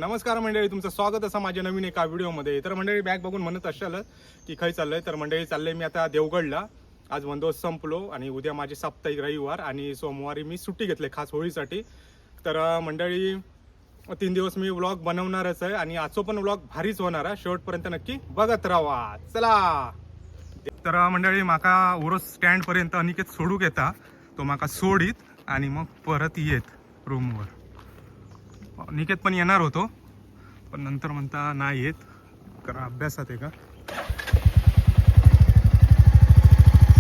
नमस्कार मंडळी, तुमचं स्वागत असं माझ्या नवीन एका व्हिडिओमध्ये. तर मंडळी बॅग बघून म्हणत असाल की खाई चाललंय. तर मंडळी चाललंय मी आता देवगडला. आज बंदोबस्त संपलो आणि उद्या माझी साप्ताहिक रविवार आणि सोमवारी मी सुट्टी घेतली खास होळीसाठी. तर मंडळी 3 दिवस मी व्लॉग बनवणारच आहे आणि आजचा पण व्लॉग भारीच होणार आहे. शेवटपर्यंत नक्की बघत राहा. चला. तर मंडळी माका ओरोस स्टँड पर्यंत अनिकेत सोडू घेता. तो माका सोडीत आणि मग परत येत रूमवर. निकेत पण येणार होतो पण नंतर म्हणता नाही येत कारण अभ्यासात आहे का.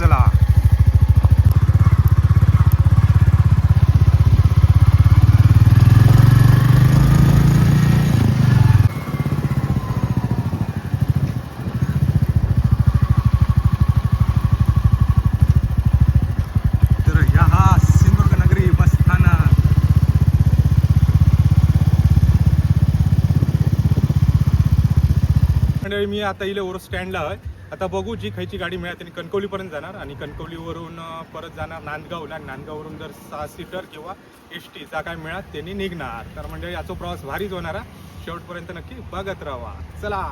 चला. मी आता इले ओरोस स्टँडला आहे. आता बघू जी खायची गाडी मिळाली त्यांनी कणकवलीपर्यंत जाणार आणि कणकवलीवरून परत जाणार नांदगावला. नांदगाववरून जर 6 सीटर किंवा ST चा काय मिळात त्यांनी निघणार. तर म्हणजे याचा प्रवास भारीच होणार आहे. शेवटपर्यंत नक्की बघत राहा. चला.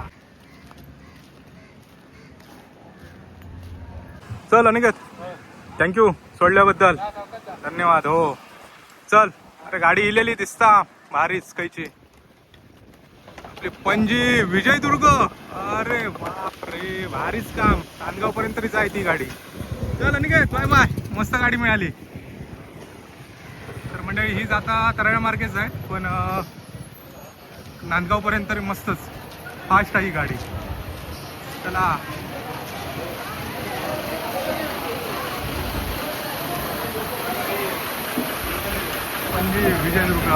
चल अनिकेत, थँक्यू सोडल्याबद्दल धन्यवाद. हो चल. अरे गाडी इलेली दिसता भारीच खायची पणजी विजयदुर्ग. अरे बाप रे, भारीच काम. नांदगाव पर्यंत तरी जाय ती गाडी. चल अनिकेत, बाय बाय. मस्त गाडी मिळाली. तर मंडळी ही जाता तराळ्या मार्गेच आहे पण नांदगाव पर्यंत तरी मस्तच फास्ट आहे ही गाडी. चला. पणजी विजयदुर्ग.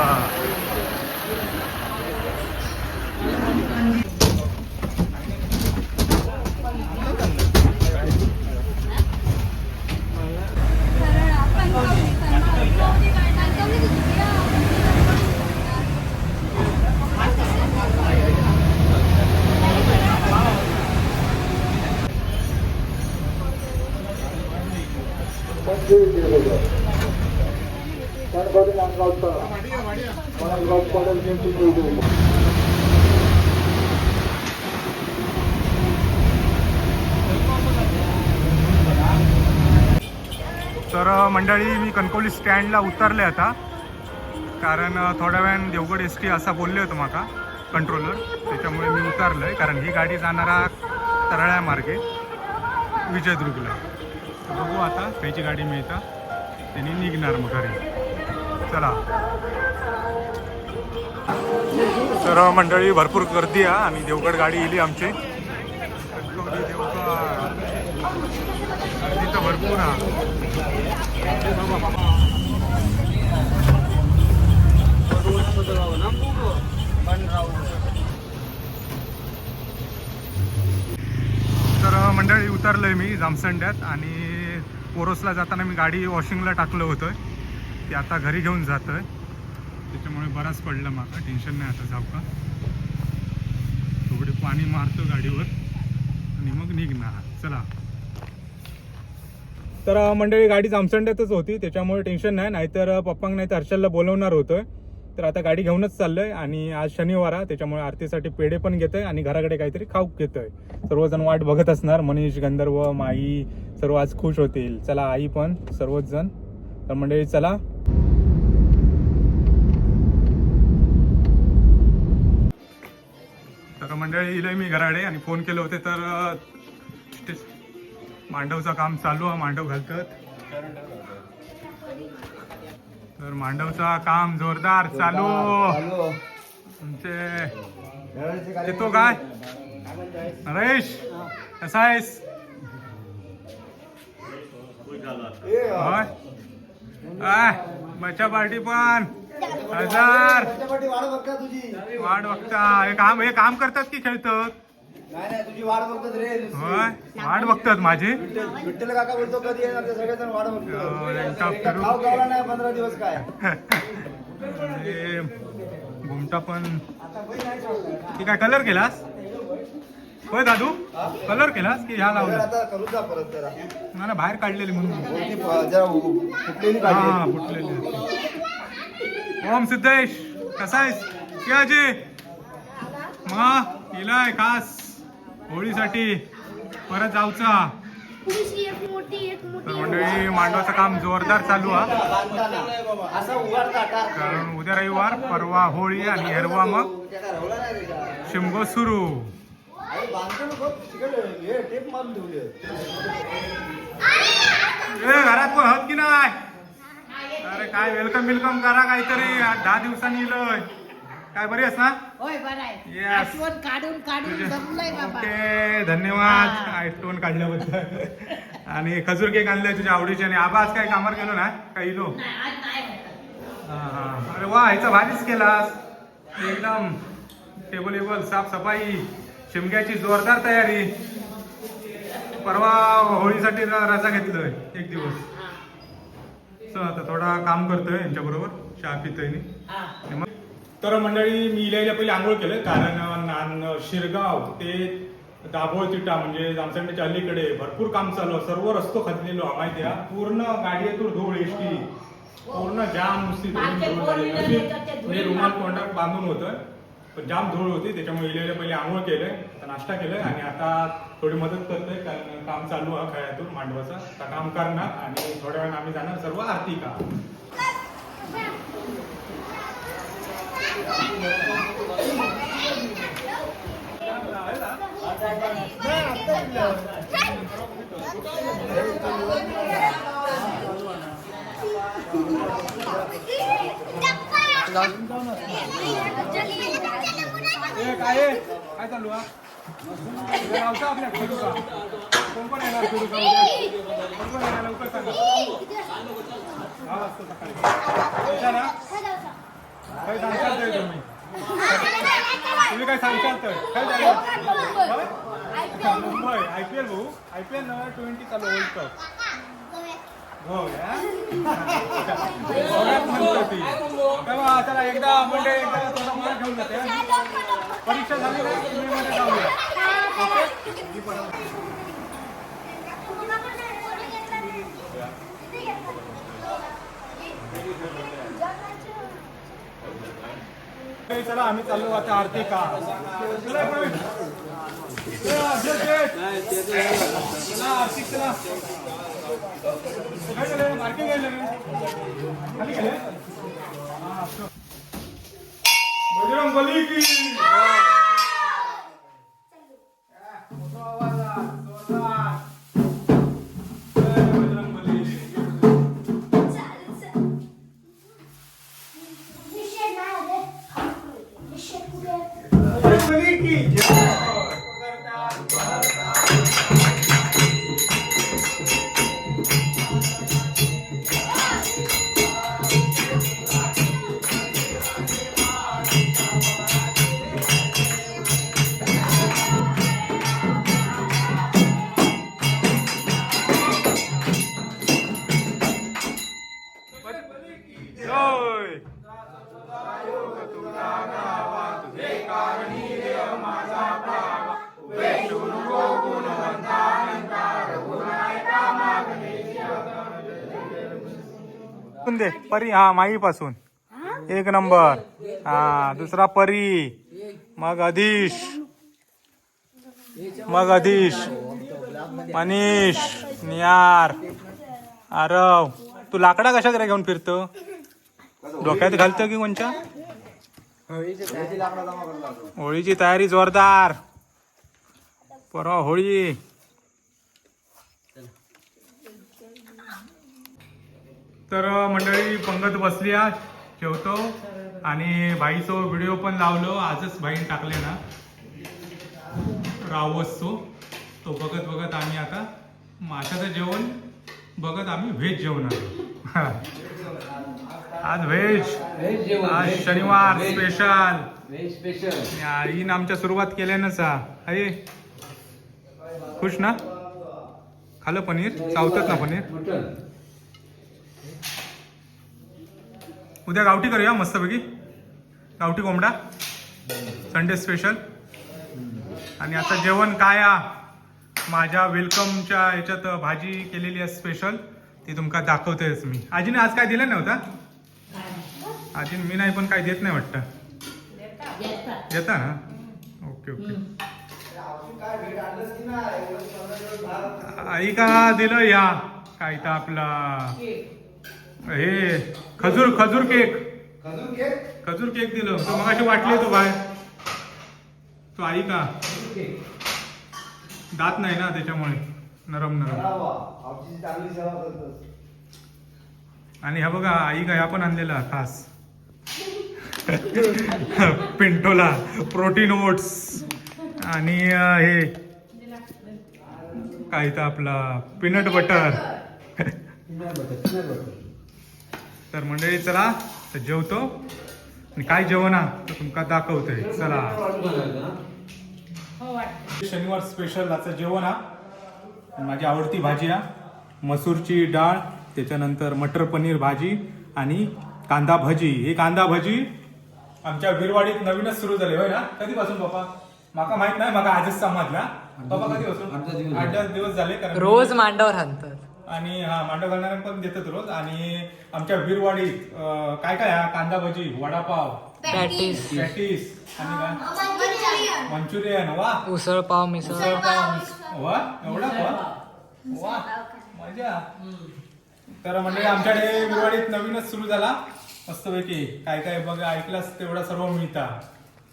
तर मंडळी मी कणकवली स्टँडला उतरले आता कारण थोड्या वेळाने देवगड ST असा बोलले होतं माका कंट्रोलर. त्याच्यामुळे मी उतरलो आहे कारण ही गाडी जाणारा तराळ्या मार्गे विजयदुर्गला. बघू आता खायची गाडी मिळता त्यांनी निघणार मग घरी. चला. तर मंडळी भरपूर गर्दी आहे आणि देवगड गाडी इली आमची. गर्दी तर भरपूर आहे. तर मंडळी उतरलोय मी जामसंड्यात आणि ओरोसला जाताना मी गाडी वॉशिंगला टाकलं होतं. ते आता घरी घेऊन जातोय. त्याच्यामुळे बराच पडलं माका. टेन्शन नाही आता. जाऊ का थोडे पाणी मारतो गाडीवर आणि मग निघणार. चला. तर मंडळी गाडी जामसंड्यातच होती त्याच्यामुळे टेन्शन नाही. नाहीतर पप्पांना नाही तर हर्षलला बोलवणार होतं. तर आता गाडी घेऊनच चाललोय आणि आज शनिवार आहे त्याच्यामुळे आरतीसाठी पेढे पण घेतोय आणि घराकडे काहीतरी खाऊक घेतोय. सर्वजण वाट बघत असणार. मनीष, गंधर्व, माई सर्व आज खुश होतील. चला, आई पण, सर्वच जण. तर मंडळी चला. तर मंडळी इले मी घराडे आणि फोन केले होते तर मांडवचं काम चालू आहे. मांडव घालतात. तर मांडवचं काम जोरदार चालू. तुमचे येतो काय नरेश, कसा आहेस? बच्चा पार्टी पण 1000 वाट बघता. हे काम करतात की खेळतात? तुझी वाट बघतात रे. होय, वाट बघतात माझी. विठ्ठल काका बोलतो कधी येणार ते सगळेजण वाट बघतात. खाऊ खावला नाही 15 दिवस काय. घुमटा पण. ती काय कलर केलास? होय दादू, कलर केलास की ह्या लावला? आता करू जा परत जरा. मला बाहेर काढलेली म्हणून. जरा फुटलेली काढली. हा, फुटलेली. ओम सिद्धेश, कसा आहेस? क्या जी मग इलाय खास होळीसाठी परत जाऊचा. तर मंडळी मांडवाचं काम जोरदार चालू आहे. असं उघडता का? कारण उद्या रविवार, परवा होळी आणि हेरवा मग शिमगो सुरू. अरे बांधतो नको, तिकडे हे टेप मारून ठेवली आहे. ए घरात पण हत की नाही? अरे काय वेलकम करा काहीतरी. 10 दिवसांनी इलोय. काय बरी आहेस ना? होय बरं आहे. Yes. आठवण काढून जमलंय बाबा. ओके धन्यवाद आयटोन काढल्याबद्दल. आणि खजूर केक आणलाय तुझ्या आवडीचे. आणि आबा आज काय कामावर गेलो ना काय इलो? नाही, आज नाही होत. हा. अरे वा ह्याचा भारीच केलास एकदम. टेबल साफसफाई, शिमग्याची जोरदार तयारी. परवा होळीसाठी रजा घेतलोय 1 दिवस. आता थोडा काम करतोय यांच्या बरोबर, चहा पितोय. तर मंडळी मी इल्याला पहिले आंघोळ केलं. कारण शिरगाव ते दाभोळ तिटा म्हणजे जामसंडीच्या अलीकडे भरपूर काम चालू आहे. सर्व रस्तो खदलेलो माहिती आहे. पूर्ण गाडीतून धूळ एसटी पूर्ण जाम नुसती धूळ झाली. रुमाल तोंडात बांधून होतं पण जाम धूळ होती. त्याच्यामुळे इल्याला पहिले आंघोळ केलंय, नाश्ता केलाय आणि आता थोडी मदत करतोय. कारण काम चालू आहे खळ्यातून मांडवाचा. आता काम करणार आणि थोड्या वेळानं आम्ही जाणार सर्व आरती का. काय चालू आहे आपल्या फिरू का? कोण येणार फिरू का? कोण येणार लवकर सांगा. 6 वाजता सकाळी ना काही सांगताल तुम्ही? तुम्ही काय सांगताल तर काय झालं? मुंबई IPL भाऊ IPL 20 चालू वर्ल्ड कप. हो या म्हणतो ती तेव्हा चला एकदा म्हणजे एकदा थोडा मला घेऊन जाते. परीक्षा झाली ना तुम्ही मध्ये जाऊया. चला आम्ही चाललो आता आरती का. मार्केट गेले खाली गेले. बजरंग बली की दे परी. हा माई पासून 1 नंबर. हा दुसरा परी, मग अधीश, मनीष, नियार, आरव. तू लाकडा कशा करे घेऊन फिरतो? डोक्यात घालतो की कोणच्या? होळीची तयारी जोरदार. परवा होळी. तर मंडळी पंगत बसली आहे. ठेवतो. आणि भाईचा व्हिडिओ पण लावलो आजच भाईने टाकले ना रावसतो. तो बघत आम्ही आता माशाचं जेवण बघत आम्ही व्हेज जेवणार. आज व्हेज. आज शनिवार स्पेशल. आईन आमच्या सुरुवात केल्यानंच आहे. खुश ना? खाल्लं पनीर? चावतात ना पनीर? उद्या गावठी करूया मस्तपैकी. गावठी कोंबडा संडे स्पेशल. आणि आता जेवण काय माझ्या वेलकमच्या ह्याच्यात भाजी केलेली आहे स्पेशल. ती तुमका दाखवतेच मी. आजीने आज काय दिलं नव्हता? आजीने मी नाही पण काय देत नाही वाटतं. देता ना ओके ओके काय भेट आणलंच की नाही 15 दिवस बाहेर. आई का दिलं या काय तर आपला हे खजूर खजूर केक खजूर केक खजूर केक दिलं तो मगाशी वाटले तो बाहेर तो आई का दात नाही ना त्याच्यामुळे नरम नरम करावा आमची चांगली सेवा करतोस. आणि हा बघा आई का ह्या पण आणलेला खास पिंटोला प्रोटीन ओट्स आणि हे काय तर आपला पीनट बटर तर मंडळी चला तर जेवतो आणि काय जेवण हा तर तुमका दाखवतोय चला. हो वाटतं. शनिवार स्पेशल आजचं जेवण हा माझी आवडती भाजी हा मसूरची डाळ त्याच्यानंतर मटर पनीर भाजी आणि कांदा भजी. ही कांदा भजी आमच्या बिरवाडीत नवीनच सुरू झाली होय ना कधीपासून बाबा माका माहित नाही माका आजच समजला बाबा कधीपासून 8-10 दिवस झाले कारण रोज मांडावर हाणतात आणि हा मांडव घालणारे पण देतात रोज. आणि आमच्या बिरवाडीत काय काय हा कांदा भजी वडापाव पॅटीस पॅटीस आणि काय मंचुरियन वा उसळ पाव मिसळ वा एवढा पण वा मजा. तर म्हणजे आमच्याकडे बिरवाडीत नवीनच सुरू झाला मस्तपैकी काय काय बघा ऐकलास तेवढा सर्व मिळता.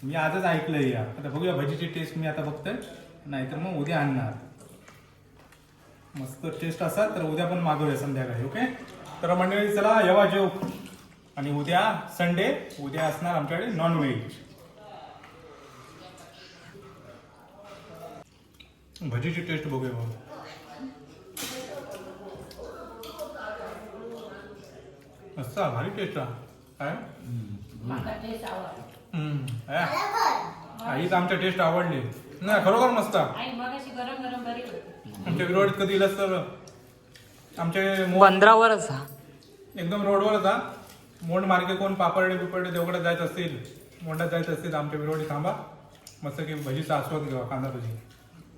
मी आजच ऐकलंय या आता बघूया भजीची टेस्ट मी आता बघतोय नाहीतर मग उद्या आणणार. मस्त टेस्ट असा तर उद्या पण मागवूया संध्याकाळी ओके. तर मंडळी चला येवा जेव आणि उद्या संडे उद्या असणार आमच्याकडे नॉनव्हेज. भजीची टेस्ट बघूया बघ मस्त भारी टेस्ट काय माका टेस्ट आवडली. आईच आमच्या टेस्ट आवडली नाही खरोखर मस्त. आई मगाशी गरम गरम बरी होती. आमच्या बिरवाडीत कधी इलास तर आमचे 15 वरच हा एकदम रोडवरच हा मोंड मार्गे कोण पापर्डे बिपर्डे देवगडात जायचं असतील मोंडात जायचं असतील आमच्या बिरवाडी थांबा मस्त की भजीचा आस्वाद घ्यावा कांदा भजी.